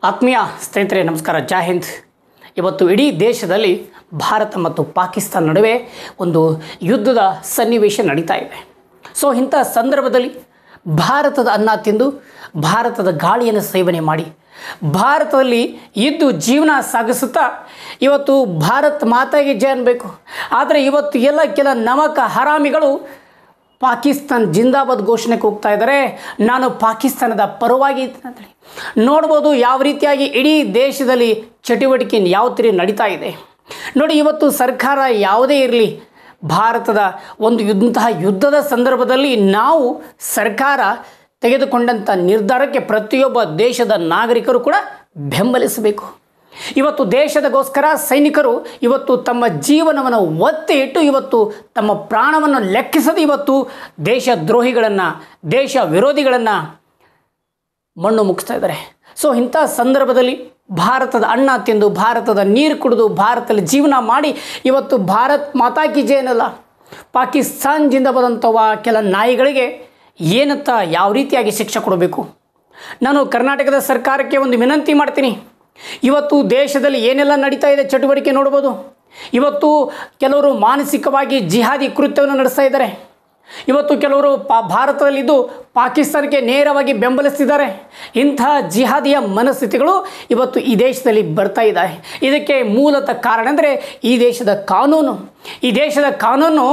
ಆತ್ಮೀಯ ಸ್ನೇಹಿತರೆ ನಮಸ್ಕಾರ, ಜೈ ಹಿಂದ್. ಇವತ್ತು ಇಡೀ ದೇಶದಲ್ಲಿ ಭಾರತ ಮತ್ತು ಪಾಕಿಸ್ತಾನ ನಡುವೆ ಒಂದು ಯುದ್ಧದ ಸನ್ನಿವೇಶ ನಡೀತಾ ಇದೆ. ಸೊ ಇಂಥ ಸಂದರ್ಭದಲ್ಲಿ ಭಾರತದ ಅನ್ನ ತಿಂದು ಭಾರತದ ಗಾಳಿಯನ್ನು ಸೇವನೆ ಮಾಡಿ ಭಾರತದಲ್ಲಿ ಇದ್ದು ಜೀವನ ಸಾಗಿಸುತ್ತಾ ಇವತ್ತು ಭಾರತ್ ಮಾತಾಗೆ ಜಯ ಅನ್ನಬೇಕು. ಆದರೆ ಇವತ್ತು ಕೆಲ ನಮಕ ಹರಾಮಿಗಳು ಪಾಕಿಸ್ತಾನ ಜಿಂದಾಬಾದ್ ಘೋಷಣೆಗೆ ಹೋಗ್ತಾ ಇದ್ದಾರೆ. ನಾನು ಪಾಕಿಸ್ತಾನದ ಪರವಾಗಿ ಅಂತೇಳಿ ನೋಡ್ಬೋದು ಯಾವ ರೀತಿಯಾಗಿ ಇಡೀ ದೇಶದಲ್ಲಿ ಚಟುವಟಿಕೆ ಯಾವ ಥರ ನಡೀತಾ ಇದೆ ನೋಡಿ. ಇವತ್ತು ಸರ್ಕಾರ ಯಾವುದೇ ಇರಲಿ, ಭಾರತದ ಒಂದು ಯುದ್ಧದ ಸಂದರ್ಭದಲ್ಲಿ ನಾವು ಸರ್ಕಾರ ತೆಗೆದುಕೊಂಡಂಥ ನಿರ್ಧಾರಕ್ಕೆ ಪ್ರತಿಯೊಬ್ಬ ದೇಶದ ನಾಗರಿಕರು ಕೂಡ ಬೆಂಬಲಿಸಬೇಕು. ಇವತ್ತು ದೇಶದಗೋಸ್ಕರ ಸೈನಿಕರು ಇವತ್ತು ತಮ್ಮ ಜೀವನವನ್ನು ಒತ್ತಿ ಇಟ್ಟು ಇವತ್ತು ತಮ್ಮ ಪ್ರಾಣವನ್ನು ಲೆಕ್ಕಿಸದೆ ಇವತ್ತು ದೇಶದ್ರೋಹಿಗಳನ್ನು, ದೇಶ ವಿರೋಧಿಗಳನ್ನು ಮಣ್ಣು ಮುಗಿಸ್ತಾ ಇದ್ದಾರೆ. ಸೊ ಇಂಥ ಸಂದರ್ಭದಲ್ಲಿ ಭಾರತದ ಅನ್ನ ತಿಂದು ಭಾರತದ ನೀರು ಕುಡಿದು ಭಾರತದಲ್ಲಿ ಜೀವನ ಮಾಡಿ ಇವತ್ತು ಭಾರತ್ ಮಾತಾ ಕಿ ಜೈ ಏನಲ್ಲ, ಪಾಕಿಸ್ತಾನದಿಂದ ಬಂದಂಥವ ಕೆಲ ನಾಯಿಗಳಿಗೆ ಏನಂತ ಯಾವ ರೀತಿಯಾಗಿ ಶಿಕ್ಷೆ ಕೊಡಬೇಕು. ನಾನು ಕರ್ನಾಟಕದ ಸರ್ಕಾರಕ್ಕೆ ಒಂದು ವಿನಂತಿ ಮಾಡ್ತೀನಿ. ಇವತ್ತು ದೇಶದಲ್ಲಿ ಏನೆಲ್ಲ ನಡೀತಾ ಇದೆ ಚಟುವಟಿಕೆ ನೋಡ್ಬೋದು. ಇವತ್ತು ಕೆಲವರು ಮಾನಸಿಕವಾಗಿ ಜಿಹಾದಿ ಕೃತ್ಯವನ್ನು ನಡೆಸ್ತಾ ಇದ್ದಾರೆ. ಇವತ್ತು ಕೆಲವರು ಭಾರತದಲ್ಲಿದ್ದು ಪಾಕಿಸ್ತಾನಕ್ಕೆ ನೇರವಾಗಿ ಬೆಂಬಲಿಸ್ತಿದ್ದಾರೆ. ಇಂಥ ಜಿಹಾದಿಯ ಮನಸ್ಥಿತಿಗಳು ಇವತ್ತು ಈ ದೇಶದಲ್ಲಿ ಬರ್ತಾ ಇದ್ದಾವೆ. ಇದಕ್ಕೆ ಮೂಲತಃ ಕಾರಣ ಅಂದರೆ ಈ ದೇಶದ ಕಾನೂನು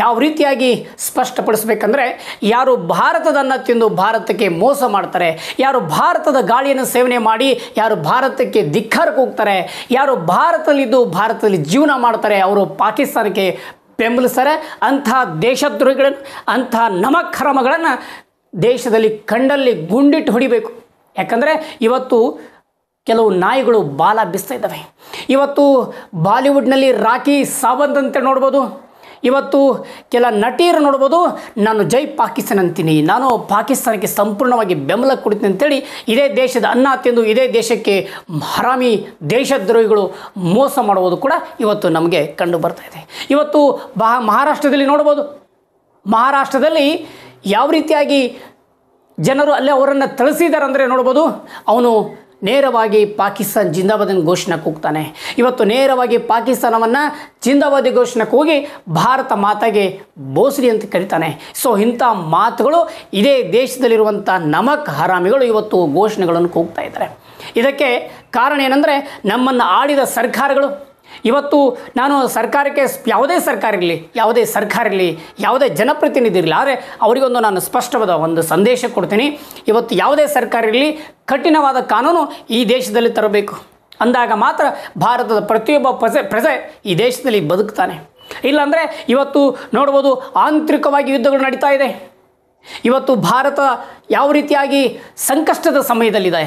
ಯಾವ ರೀತಿಯಾಗಿ ಸ್ಪಷ್ಟಪಡಿಸಬೇಕಂದ್ರೆ, ಯಾರು ಭಾರತದನ್ನು ತಿಂದು ಭಾರತಕ್ಕೆ ಮೋಸ ಮಾಡ್ತಾರೆ, ಯಾರು ಭಾರತದ ಗಾಳಿಯನ್ನು ಸೇವನೆ ಮಾಡಿ ಯಾರು ಭಾರತಕ್ಕೆ ಧಿಕ್ಕಾರಕ್ಕೆ ಹೋಗ್ತಾರೆ, ಯಾರು ಭಾರತದಲ್ಲಿದ್ದು ಭಾರತದಲ್ಲಿ ಜೀವನ ಮಾಡ್ತಾರೆ, ಅವರು ಪಾಕಿಸ್ತಾನಕ್ಕೆ ಬೆಂಬಲಿಸ್ತಾರೆ. ಅಂಥ ದೇಶದ್ರೋಹಿಗಳನ್ನು, ಅಂಥ ನಮಕ್ರಮಗಳನ್ನು ದೇಶದಲ್ಲಿ ಕಂಡಲ್ಲಿ ಗುಂಡಿಟ್ಟು ಹೊಡಿಬೇಕು. ಯಾಕಂದರೆ ಇವತ್ತು ಕೆಲವು ನಾಯಿಗಳು ಬಾಲ ಬೀಸ್ತಾ ಇದ್ದಾವೆ. ಇವತ್ತು ಬಾಲಿವುಡ್ನಲ್ಲಿ ರಾಖಿ ಸಾವಂತ್ ಅಂತ ನೋಡ್ಬೋದು. ಇವತ್ತು ಕೆಲ ನಟಿಯರು ನೋಡ್ಬೋದು, ನಾನು ಜೈ ಪಾಕಿಸ್ತಾನ ಅಂತೀನಿ, ನಾನು ಪಾಕಿಸ್ತಾನಕ್ಕೆ ಸಂಪೂರ್ಣವಾಗಿ ಬೆಂಬಲ ಕೊಡ್ತೀನಿ ಅಂತೇಳಿ ಇದೇ ದೇಶದ ಅನ್ನ ತಿಂದು ಇದೇ ದೇಶಕ್ಕೆ ಹರಾಮಿ ದೇಶದ್ರೋಹಿಗಳು ಮೋಸ ಮಾಡುವುದು ಕೂಡ ಇವತ್ತು ನಮಗೆ ಕಂಡು ಬರ್ತಾ ಇದೆ. ಇವತ್ತು ಮಹಾರಾಷ್ಟ್ರದಲ್ಲಿ ನೋಡ್ಬೋದು, ಮಹಾರಾಷ್ಟ್ರದಲ್ಲಿ ಯಾವ ರೀತಿಯಾಗಿ ಜನರು ಅಲ್ಲೇ ಅವರನ್ನು ಥಳಿಸಿದ್ದಾರೆ ಅಂದರೆ ನೋಡ್ಬೋದು. ಅವನು ನೇರವಾಗಿ ಪಾಕಿಸ್ತಾನ ಜಿಂದಾಬಾದ್ ಘೋಷಣೆಗೆ ಹೋಗ್ತಾನೆ. ಇವತ್ತು ನೇರವಾಗಿ ಪಾಕಿಸ್ತಾನವನ್ನು ಜಿಂದಾಬಾದ್ ಘೋಷಣೆಗೆ ಹೋಗಿ ಭಾರತ ಮಾತಾಗೆ ಬೋಸ್ರಿ ಅಂತ ಕರೀತಾನೆ. ಸೊ ಇಂಥ ಮಾತುಗಳು ಇದೇ ದೇಶದಲ್ಲಿರುವಂಥ ನಮಕ್ ಹರಾಮಿಗಳು ಇವತ್ತು ಘೋಷಣೆಗಳನ್ನು ಕೂಗ್ತಾ ಇದ್ದಾರೆ. ಇದಕ್ಕೆ ಕಾರಣ ಏನಂದರೆ, ನಮ್ಮನ್ನು ಆಳಿದ ಸರ್ಕಾರಗಳು ಇವತ್ತು, ನಾನು ಸರ್ಕಾರಕ್ಕೆ ಯಾವುದೇ ಸರ್ಕಾರ ಇರಲಿ ಯಾವುದೇ ಜನಪ್ರತಿನಿಧಿ ಇರಲಿ, ಆದರೆ ಅವರಿಗೊಂದು ನಾನು ಸ್ಪಷ್ಟವಾದ ಒಂದು ಸಂದೇಶ ಕೊಡ್ತೀನಿ. ಇವತ್ತು ಯಾವುದೇ ಸರ್ಕಾರ ಇರಲಿ, ಕಠಿಣವಾದ ಕಾನೂನು ಈ ದೇಶದಲ್ಲಿ ತರಬೇಕು. ಅಂದಾಗ ಮಾತ್ರ ಭಾರತದ ಪ್ರತಿಯೊಬ್ಬ ಪ್ರಜೆ ಈ ದೇಶದಲ್ಲಿ ಬದುಕ್ತಾನೆ. ಇಲ್ಲಾಂದರೆ ಇವತ್ತು ನೋಡ್ಬೋದು, ಆಂತರಿಕವಾಗಿ ಯುದ್ಧಗಳು ನಡೀತಾ ಇದೆ. ಇವತ್ತು ಭಾರತ ಯಾವ ರೀತಿಯಾಗಿ ಸಂಕಷ್ಟದ ಸಮಯದಲ್ಲಿದೆ.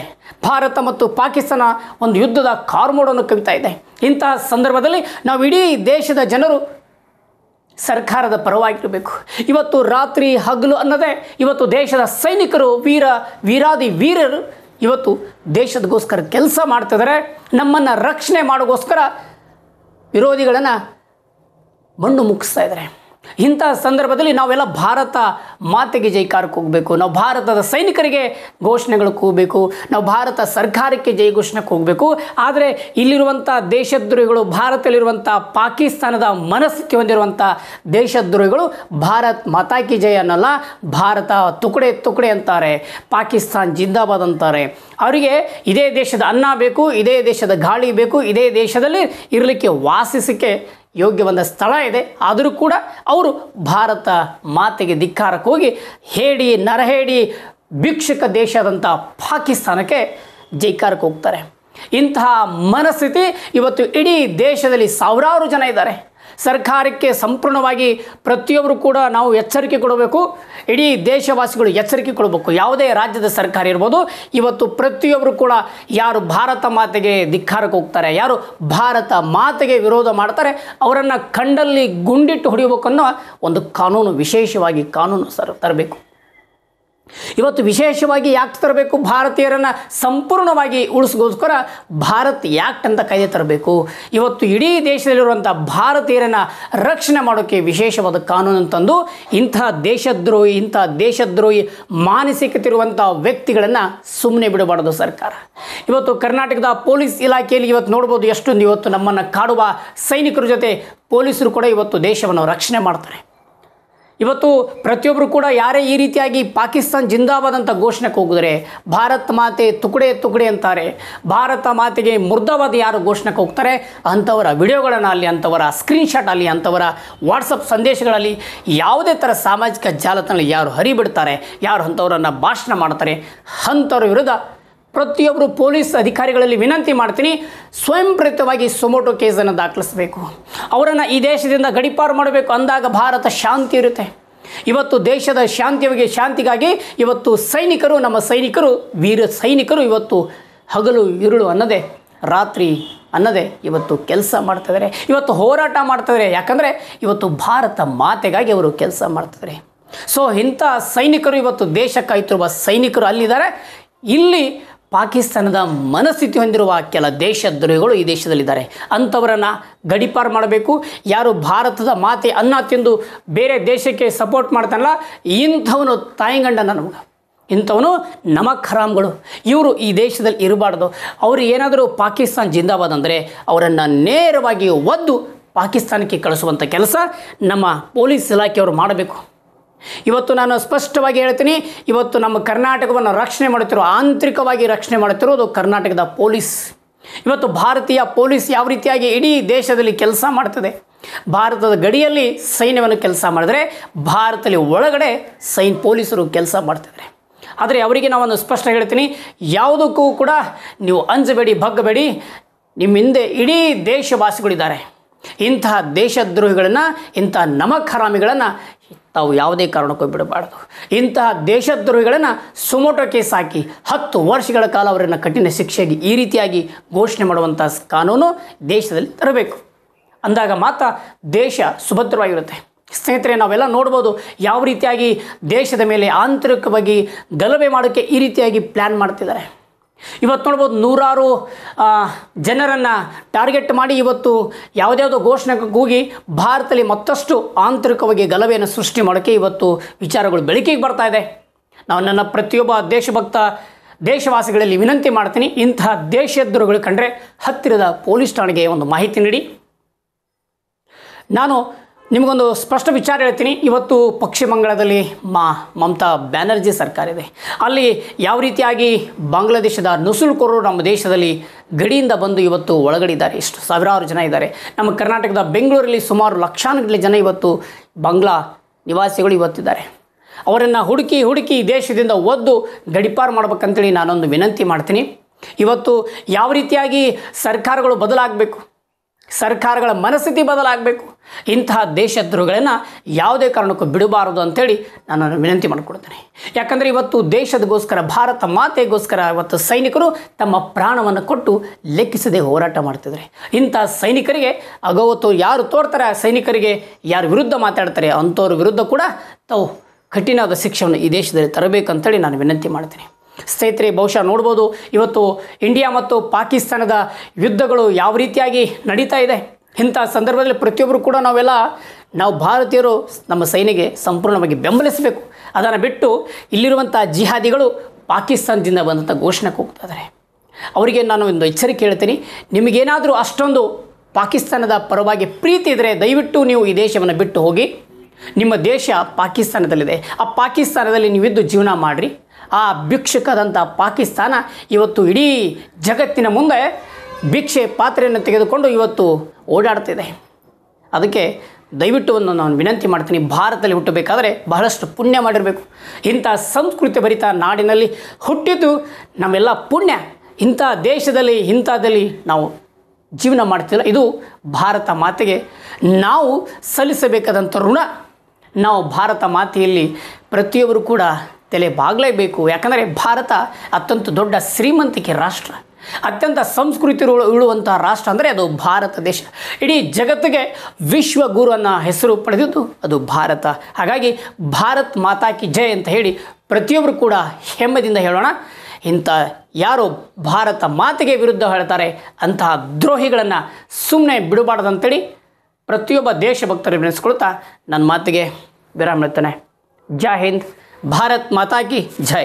ಭಾರತ ಮತ್ತು ಪಾಕಿಸ್ತಾನ ಒಂದು ಯುದ್ಧದ ಕಾರ್ಮೋಡನ್ನು ಕವಿತಾ ಇದೆ. ಇಂತಹ ಸಂದರ್ಭದಲ್ಲಿ ನಾವು ಇಡೀ ದೇಶದ ಜನರು ಸರ್ಕಾರದ ಪರವಾಗಿರಬೇಕು. ಇವತ್ತು ರಾತ್ರಿ ಹಗಲು ಅನ್ನೋದೇ ಇವತ್ತು ದೇಶದ ಸೈನಿಕರು, ವೀರರು ಇವತ್ತು ದೇಶದಗೋಸ್ಕರ ಕೆಲಸ ಮಾಡ್ತಿದ್ದಾರೆ. ನಮ್ಮನ್ನು ರಕ್ಷಣೆ ಮಾಡೋಗೋಸ್ಕರ ವಿರೋಧಿಗಳನ್ನು ಮಣ್ಣು ಮುಗಿಸ್ತಾ ಇದ್ದಾರೆ. ಇಂಥ ಸಂದರ್ಭದಲ್ಲಿ ನಾವೆಲ್ಲ ಭಾರತ ಮಾತೆಗೆ ಜೈಕಾರಕ್ಕೆ ಹೋಗಬೇಕು. ನಾವು ಭಾರತದ ಸೈನಿಕರಿಗೆ ಘೋಷಣೆಗಳು ಕೂಗಬೇಕು. ನಾವು ಭಾರತ ಸರ್ಕಾರಕ್ಕೆ ಜೈ ಘೋಷಣೆಗೆ ಹೋಗಬೇಕು. ಆದರೆ ಇಲ್ಲಿರುವಂಥ ದೇಶದ್ರೋಹಿಗಳು, ಭಾರತದಲ್ಲಿರುವಂಥ ಪಾಕಿಸ್ತಾನದ ಮನಸ್ಥಿತಿ ಹೊಂದಿರುವಂಥ ದೇಶದ್ರೋಹಿಗಳು ಭಾರತ್ ಮಾತಾ ಕಿ ಜೈ ಅನ್ನಲ್ಲ, ಭಾರತ ತುಕಡೆ ಅಂತಾರೆ, ಪಾಕಿಸ್ತಾನ್ ಜಿಂದಾಬಾದ್ ಅಂತಾರೆ. ಅವರಿಗೆ ಇದೇ ದೇಶದ ಅನ್ನ ಬೇಕು, ಇದೇ ದೇಶದ ಗಾಳಿ ಬೇಕು, ಇದೇ ದೇಶದಲ್ಲಿ ಇರಲಿಕ್ಕೆ ವಾಸಿಸಕ್ಕೆ ಯೋಗ್ಯವಾದ ಸ್ಥಳ ಇದೆ. ಆದರೂ ಕೂಡ ಅವರು ಭಾರತ ಮಾತೆಗೆ ಧಿಕ್ಕಾರಕ್ಕೆ ಹೋಗಿ ನರಹೇಡಿ ಭಿಕ್ಷುಕ ದೇಶದಂಥ ಪಾಕಿಸ್ತಾನಕ್ಕೆ ಜೈಕಾರಕ್ಕೆ ಹೋಗ್ತಾರೆ. ಇಂತಹ ಮನಸ್ಥಿತಿ ಇವತ್ತು ಇಡೀ ದೇಶದಲ್ಲಿ ಸಾವಿರಾರು ಜನ ಇದ್ದಾರೆ. ಸರ್ಕಾರಕ್ಕೆ ಸಂಪೂರ್ಣವಾಗಿ ಪ್ರತಿಯೊಬ್ಬರು ಕೂಡ ನಾವು ಎಚ್ಚರಿಕೆ ಕೊಡಬೇಕು. ಇಡೀ ದೇಶವಾಸಿಗಳು ಎಚ್ಚರಿಕೆ ಕೊಡಬೇಕು. ಯಾವುದೇ ರಾಜ್ಯದ ಸರ್ಕಾರ ಇರ್ಬೋದು, ಇವತ್ತು ಪ್ರತಿಯೊಬ್ಬರು ಕೂಡ ಯಾರು ಭಾರತ ಮಾತೆಗೆ ಧಿಕ್ಕಾರಕ್ಕೆ ಹೋಗ್ತಾರೆ, ಯಾರು ಭಾರತ ಮಾತೆಗೆ ವಿರೋಧ ಮಾಡ್ತಾರೆ, ಅವರನ್ನು ಕಂಡಲ್ಲಿ ಗುಂಡಿಟ್ಟು ಹೊಡೆಯಬೇಕು ಅನ್ನೋ ಒಂದು ವಿಶೇಷವಾಗಿ ಕಾನೂನು ತರಬೇಕು. ಇವತ್ತು ವಿಶೇಷವಾಗಿ ಯಾಕೆ ತರಬೇಕು? ಭಾರತೀಯರನ್ನು ಸಂಪೂರ್ಣವಾಗಿ ಉಳಿಸ್ಗೋಸ್ಕರ ಭಾರತ್ ಆ್ಯಕ್ಟ್ ಅಂತ ಕಾಯ್ದೆ ತರಬೇಕು. ಇವತ್ತು ಇಡೀ ದೇಶದಲ್ಲಿರುವಂಥ ಭಾರತೀಯರನ್ನು ರಕ್ಷಣೆ ಮಾಡೋಕ್ಕೆ ವಿಶೇಷವಾದ ಕಾನೂನು ತಂದು ಇಂತಹ ದೇಶದ್ರೋಹಿ ಮಾನಸಿಕತೆ ಇರುವಂಥ ವ್ಯಕ್ತಿಗಳನ್ನು ಸುಮ್ಮನೆ ಬಿಡಬಾರ್ದು ಸರ್ಕಾರ. ಇವತ್ತು ಕರ್ನಾಟಕದ ಪೊಲೀಸ್ ಇಲಾಖೆಯಲ್ಲಿ ಇವತ್ತು ನೋಡ್ಬೋದು ಎಷ್ಟೊಂದು ಇವತ್ತು ನಮ್ಮನ್ನು ಕಾಡುವ ಸೈನಿಕರ ಜೊತೆ ಪೊಲೀಸರು ಕೂಡ ಇವತ್ತು ದೇಶವನ್ನು ರಕ್ಷಣೆ ಮಾಡ್ತಾರೆ. ಇವತ್ತು ಪ್ರತಿಯೊಬ್ಬರು ಕೂಡ ಯಾರೇ ಈ ರೀತಿಯಾಗಿ ಪಾಕಿಸ್ತಾನ್ ಜಿಂದಾಬಾದ್ ಅಂತ ಘೋಷಣೆಗೆ ಹೋಗಿದ್ರೆ ಭಾರತ ಮಾತೆ ತುಕಡೆ ಅಂತಾರೆ. ಭಾರತ ಮಾತೆಗೆ ಮುರ್ದಾಬಾದ್ ಯಾರು ಘೋಷಣೆಗೆ ಹೋಗ್ತಾರೆ ಅಂಥವರ ವಿಡಿಯೋಗಳನ್ನು ಅಲ್ಲಿ, ಅಂಥವರ ಸ್ಕ್ರೀನ್ಶಾಟ್ ಅಲ್ಲಿ, ಅಂಥವರ ವಾಟ್ಸಪ್ ಸಂದೇಶಗಳಲ್ಲಿ ಯಾವುದೇ ಥರ ಸಾಮಾಜಿಕ ಜಾಲತಾಣದಲ್ಲಿ ಯಾರು ಹರಿಬಿಡ್ತಾರೆ, ಯಾರು ಅಂಥವರನ್ನು ಭಾಷಣ ಮಾಡ್ತಾರೆ, ಅಂಥವ್ರ ವಿರುದ್ಧ ಪ್ರತಿಯೊಬ್ಬರು ಪೊಲೀಸ್ ಅಧಿಕಾರಿಗಳಲ್ಲಿ ವಿನಂತಿ ಮಾಡ್ತೀನಿ, ಸ್ವಯಂ ಪ್ರೇರಿತವಾಗಿ ಸುಮೋಟೋ ಕೇಸನ್ನು ದಾಖಲಿಸಬೇಕು. ಅವರನ್ನು ಈ ದೇಶದಿಂದ ಗಡೀಪಾರು ಮಾಡಬೇಕು. ಅಂದಾಗ ಭಾರತ ಶಾಂತಿ ಇರುತ್ತೆ. ಇವತ್ತು ದೇಶದ ಶಾಂತಿಗಾಗಿ ಇವತ್ತು ನಮ್ಮ ಸೈನಿಕರು ವೀರ ಸೈನಿಕರು ಇವತ್ತು ಹಗಲು ഇരുಳು ಅನ್ನದೇ, ರಾತ್ರಿ ಅನ್ನದೇ ಇವತ್ತು ಕೆಲಸ ಮಾಡ್ತಿದ್ದಾರೆ, ಇವತ್ತು ಹೋರಾಟ ಮಾಡ್ತಿದ್ದಾರೆ. ಯಾಕಂದರೆ ಇವತ್ತು ಭಾರತ ಮಾತೆಗಾಗಿ ಅವರು ಕೆಲಸ ಮಾಡ್ತಿದ್ದಾರೆ. ಸೊ ಇಂಥ ಸೈನಿಕರು ಇವತ್ತು ದೇಶ ಕಾಯ್ತಿರುವ ಸೈನಿಕರು ಅಲ್ಲಿದ್ದಾರೆ. ಇಲ್ಲಿ ಪಾಕಿಸ್ತಾನದ ಮನಸ್ಥಿತಿ ಹೊಂದಿರುವ ಕೆಲ ದೇಶದ್ರೋಹಿಗಳು ಈ ದೇಶದಲ್ಲಿದ್ದಾರೆ. ಅಂಥವರನ್ನು ಗಡೀಪಾರು ಮಾಡಬೇಕು. ಯಾರು ಭಾರತದ ಮಾತೆ ಅನ್ನ ತಿಂದು ಬೇರೆ ದೇಶಕ್ಕೆ ಸಪೋರ್ಟ್ ಮಾಡ್ತಾನಲ್ಲ, ಇಂಥವನು ತಾಯಿಗಂಡನ ನಮಗೆ, ಇಂಥವನು ನಮಕ್ ಹರಾಮ್ಗಳು. ಇವರು ಈ ದೇಶದಲ್ಲಿ ಇರಬಾರ್ದು. ಅವರು ಏನಾದರೂ ಪಾಕಿಸ್ತಾನ್ ಜಿಂದಾಬಾದ್ ಅಂದರೆ ಅವರನ್ನು ನೇರವಾಗಿ ಒದ್ದು ಪಾಕಿಸ್ತಾನಕ್ಕೆ ಕಳಿಸುವಂಥ ಕೆಲಸ ನಮ್ಮ ಪೊಲೀಸ್ ಇಲಾಖೆಯವರು ಮಾಡಬೇಕು. ಇವತ್ತು ನಾನು ಸ್ಪಷ್ಟವಾಗಿ ಹೇಳ್ತೀನಿ, ಇವತ್ತು ನಮ್ಮ ಕರ್ನಾಟಕವನ್ನು ಆಂತರಿಕವಾಗಿ ರಕ್ಷಣೆ ಮಾಡುತ್ತಿರೋದು ಕರ್ನಾಟಕದ ಪೊಲೀಸ್. ಇವತ್ತು ಭಾರತೀಯ ಪೊಲೀಸ್ ಯಾವ ರೀತಿಯಾಗಿ ಇಡೀ ದೇಶದಲ್ಲಿ ಕೆಲಸ ಮಾಡ್ತದೆ. ಭಾರತದ ಗಡಿಯಲ್ಲಿ ಸೈನ್ಯವನ್ನು ಕೆಲಸ ಮಾಡಿದ್ರೆ ಭಾರತದಲ್ಲಿ ಒಳಗಡೆ ಪೊಲೀಸರು ಕೆಲಸ ಮಾಡ್ತಿದ್ದಾರೆ. ಆದರೆ ಅವರಿಗೆ ನಾವೊಂದು ಸ್ಪಷ್ಟ ಹೇಳ್ತೀನಿ, ಯಾವುದಕ್ಕೂ ಕೂಡ ನೀವು ಅಂಜಬೇಡಿ, ಬಗ್ಗಬೇಡಿ. ನಿಮ್ಮ ಹಿಂದೆ ಇಡೀ ದೇಶವಾಸಿಗಳಿದ್ದಾರೆ. ಇಂತಹ ದೇಶದ್ರೋಹಿಗಳನ್ನು, ಇಂತಹ ನಮಕ್ ಹರಾಮಿಗಳನ್ನು ತಾವು ಯಾವುದೇ ಕಾರಣಕ್ಕೂ ಬಿಡಬಾರ್ದು. ಇಂತಹ ದೇಶದ್ರೋಹಿಗಳನ್ನು ಸುಮೋಟೋ ಕೇಸ್ ಹಾಕಿ 10 ವರ್ಷಗಳ ಕಾಲ ಅವರನ್ನು ಕಠಿಣ ಶಿಕ್ಷೆಗೆ ಈ ರೀತಿಯಾಗಿ ಘೋಷಣೆ ಮಾಡುವಂಥ ಕಾನೂನು ದೇಶದಲ್ಲಿ ತರಬೇಕು. ಅಂದಾಗ ಮಾತ್ರ ದೇಶ ಸುಭದ್ರವಾಗಿರುತ್ತೆ. ಸ್ನೇಹಿತರೆ, ನಾವೆಲ್ಲ ನೋಡ್ಬೋದು ಯಾವ ರೀತಿಯಾಗಿ ದೇಶದ ಮೇಲೆ ಆಂತರಿಕವಾಗಿ ಗಲಭೆ ಮಾಡೋಕ್ಕೆ ಈ ರೀತಿಯಾಗಿ ಪ್ಲ್ಯಾನ್ ಮಾಡ್ತಿದ್ದಾರೆ. ಇವತ್ತು ನೋಡ್ಬೋದು ನೂರಾರು ಜನರನ್ನು ಟಾರ್ಗೆಟ್ ಮಾಡಿ ಇವತ್ತು ಯಾವುದ್ಯಾವುದೋ ಘೋಷಣೆಗೆ ಹೋಗಿ ಭಾರತದಲ್ಲಿ ಮತ್ತಷ್ಟು ಆಂತರಿಕವಾಗಿ ಗಲಭೆಯನ್ನು ಸೃಷ್ಟಿ ಮಾಡೋಕ್ಕೆ ಇವತ್ತು ವಿಚಾರಗಳು ಬೆಳಕಿಗೆ ಬರ್ತಾ ಇದೆ. ನಾವು ನನ್ನ ಪ್ರತಿಯೊಬ್ಬ ದೇಶವಾಸಿಗಳಲ್ಲಿ ವಿನಂತಿ ಮಾಡ್ತೀನಿ, ಇಂತಹ ದೇಶದ್ರೋಹಿಗಳು ಕಂಡ್ರೆ ಹತ್ತಿರದ ಪೊಲೀಸ್ ಠಾಣೆಗೆ ಒಂದು ಮಾಹಿತಿ ನೀಡಿ. ನಾನು ನಿಮಗೊಂದು ಸ್ಪಷ್ಟ ವಿಚಾರ ಹೇಳ್ತೀನಿ. ಇವತ್ತು ಪಶ್ಚಿಮ ಬಂಗಾಳದಲ್ಲಿ ಮಮತಾ ಬ್ಯಾನರ್ಜಿ ಸರ್ಕಾರ ಇದೆ. ಅಲ್ಲಿ ಯಾವ ರೀತಿಯಾಗಿ ಬಾಂಗ್ಲಾದೇಶದ ನುಸುಳುಕೋರರು ನಮ್ಮ ದೇಶದಲ್ಲಿ ಗಡಿಯಿಂದ ಬಂದು ಇವತ್ತು ಒಳಗಡೆ ಎಷ್ಟು ಸಾವಿರಾರು ಜನ ಇದ್ದಾರೆ. ನಮ್ಮ ಕರ್ನಾಟಕದ ಬೆಂಗಳೂರಲ್ಲಿ ಸುಮಾರು ಲಕ್ಷಾನುಗಟ್ಟಲೆ ಜನ ಇವತ್ತು ಬಾಂಗ್ಲಾ ನಿವಾಸಿಗಳು ಇವತ್ತಿದ್ದಾರೆ. ಅವರನ್ನು ಹುಡುಕಿ ದೇಶದಿಂದ ಒದ್ದು ಗಡೀಪಾರು ಮಾಡ್ಬೇಕಂತೇಳಿ ನಾನೊಂದು ವಿನಂತಿ ಮಾಡ್ತೀನಿ. ಇವತ್ತು ಯಾವ ರೀತಿಯಾಗಿ ಸರ್ಕಾರಗಳು ಬದಲಾಗಬೇಕು, ಸರ್ಕಾರಗಳ ಮನಸ್ಥಿತಿ ಬದಲಾಗಬೇಕು. ಇಂತಹ ದೇಶದ್ರೋಹಿಗಳನ್ನು ಯಾವುದೇ ಕಾರಣಕ್ಕೂ ಬಿಡಬಾರದು ಅಂಥೇಳಿ ನಾನು ವಿನಂತಿ ಮಾಡಿಕೊಡ್ತೇನೆ. ಯಾಕಂದರೆ ಇವತ್ತು ದೇಶದಗೋಸ್ಕರ, ಭಾರತ ಮಾತೆಗೋಸ್ಕರ ಇವತ್ತು ಸೈನಿಕರು ತಮ್ಮ ಪ್ರಾಣವನ್ನು ಕೊಟ್ಟು ಲೆಕ್ಕಿಸದೆ ಹೋರಾಟ ಮಾಡ್ತಿದ್ದಾರೆ. ಇಂಥ ಸೈನಿಕರಿಗೆ ಅಗವತ್ತು ಯಾರು ತೋರ್ತಾರೆ, ಸೈನಿಕರಿಗೆ ಯಾರು ವಿರುದ್ಧ ಮಾತಾಡ್ತಾರೆ ಅಂಥವ್ರ ವಿರುದ್ಧ ಕೂಡ ತಾವು ಕಠಿಣವಾದ ಶಿಕ್ಷೆಯನ್ನು ಈ ದೇಶದಲ್ಲಿ ತರಬೇಕಂತೇಳಿ ನಾನು ವಿನಂತಿ ಮಾಡ್ತೀನಿ. ಸ್ನೇಹಿತರೆ, ಬಹುಶಃ ನೋಡ್ಬೋದು ಇವತ್ತು ಇಂಡಿಯಾ ಮತ್ತು ಪಾಕಿಸ್ತಾನದ ಯುದ್ಧಗಳು ಯಾವ ರೀತಿಯಾಗಿ ನಡೀತಾ ಇದೆ. ಇಂಥ ಸಂದರ್ಭದಲ್ಲಿ ಪ್ರತಿಯೊಬ್ಬರು ಕೂಡ ನಾವು ಭಾರತೀಯರು ನಮ್ಮ ಸೈನಿಗೆ ಸಂಪೂರ್ಣವಾಗಿ ಬೆಂಬಲಿಸಬೇಕು. ಅದನ್ನು ಬಿಟ್ಟು ಇಲ್ಲಿರುವಂಥ ಜಿಹಾದಿಗಳು ಪಾಕಿಸ್ತಾನದಿಂದ ಬಂದಂಥ ಘೋಷಣೆಗೆ ಹೋಗ್ತಾ ಇದ್ದಾರೆ. ಅವರಿಗೆ ನಾನು ಒಂದು ಎಚ್ಚರಿಕೆ ಹೇಳ್ತೀನಿ, ನಿಮಗೇನಾದರೂ ಅಷ್ಟೊಂದು ಪಾಕಿಸ್ತಾನದ ಪರವಾಗಿ ಪ್ರೀತಿ ಇದ್ದರೆ ದಯವಿಟ್ಟು ನೀವು ಈ ದೇಶವನ್ನು ಬಿಟ್ಟು ಹೋಗಿ. ನಿಮ್ಮ ದೇಶ ಪಾಕಿಸ್ತಾನದಲ್ಲಿದೆ, ಆ ಪಾಕಿಸ್ತಾನದಲ್ಲಿ ನೀವಿದ್ದು ಜೀವನ ಮಾಡಿರಿ. ಆ ಭಿಕ್ಷುಕದಂಥ ಪಾಕಿಸ್ತಾನ ಇವತ್ತು ಇಡೀ ಜಗತ್ತಿನ ಮುಂದೆ ಭಿಕ್ಷೆ ಪಾತ್ರೆಯನ್ನು ತೆಗೆದುಕೊಂಡು ಇವತ್ತು ಓಡಾಡ್ತಿದೆ. ಅದಕ್ಕೆ ದಯವಿಟ್ಟು ನಾನು ವಿನಂತಿ ಮಾಡ್ತೀನಿ, ಭಾರತದಲ್ಲಿ ಹುಟ್ಟಬೇಕಾದ್ರೆ ಬಹಳಷ್ಟು ಪುಣ್ಯ ಮಾಡಿರಬೇಕು. ಇಂಥ ಸಂಸ್ಕೃತಿ ಭರಿತ ನಾಡಿನಲ್ಲಿ ಹುಟ್ಟಿದ್ದು ನಮ್ಮೆಲ್ಲ ಪುಣ್ಯ. ಇಂಥ ದೇಶದಲ್ಲಿ ನಾವು ಜೀವನ ಮಾಡ್ತಿಲ್ಲ. ಇದು ಭಾರತ ಮಾತೆಗೆ ನಾವು ಸಲ್ಲಿಸಬೇಕಾದಂಥ ಋಣ. ನಾವು ಭಾರತ ಮಾತೆಯಲ್ಲಿ ಪ್ರತಿಯೊಬ್ಬರು ಕೂಡ ತಲೆ ಬಾಗಲೇಬೇಕು. ಯಾಕಂದರೆ ಭಾರತ ಅತ್ಯಂತ ದೊಡ್ಡ ಶ್ರೀಮಂತಿಕೆ ರಾಷ್ಟ್ರ. ಅತ್ಯಂತ ಸಂಸ್ಕೃತಿ ಇಳುವಂಥ ರಾಷ್ಟ್ರ ಅಂದರೆ ಅದು ಭಾರತ ದೇಶ. ಇಡೀ ಜಗತ್ತಿಗೆ ವಿಶ್ವಗುರು ಅನ್ನೋ ಹೆಸರು ಪಡೆದಿದ್ದು ಅದು ಭಾರತ. ಹಾಗಾಗಿ ಭಾರತ್ ಮಾತಾ ಕಿ ಜೈ ಅಂತ ಹೇಳಿ ಪ್ರತಿಯೊಬ್ಬರು ಕೂಡ ಹೆಮ್ಮೆದಿಂದ ಹೇಳೋಣ. ಇಂಥ ಯಾರು ಭಾರತ ಮಾತೆಗೆ ವಿರುದ್ಧ ಹೇಳ್ತಾರೆ ಅಂತಹ ದ್ರೋಹಿಗಳನ್ನು ಸುಮ್ಮನೆ ಬಿಡಬಾರ್ದಂತೇಳಿ ಪ್ರತಿಯೊಬ್ಬ ದೇಶಭಕ್ತರು ನೆನೆಸ್ಕೊಳ್ತಾ ನನ್ನ ಮಾತಿಗೆ ವಿರಾಮ ಹೇಳ್ತಾನೆ. ಜೈ ಹಿಂದ್, ಭಾರತ್ ಮಾತಾ ಕಿ ಜೈ.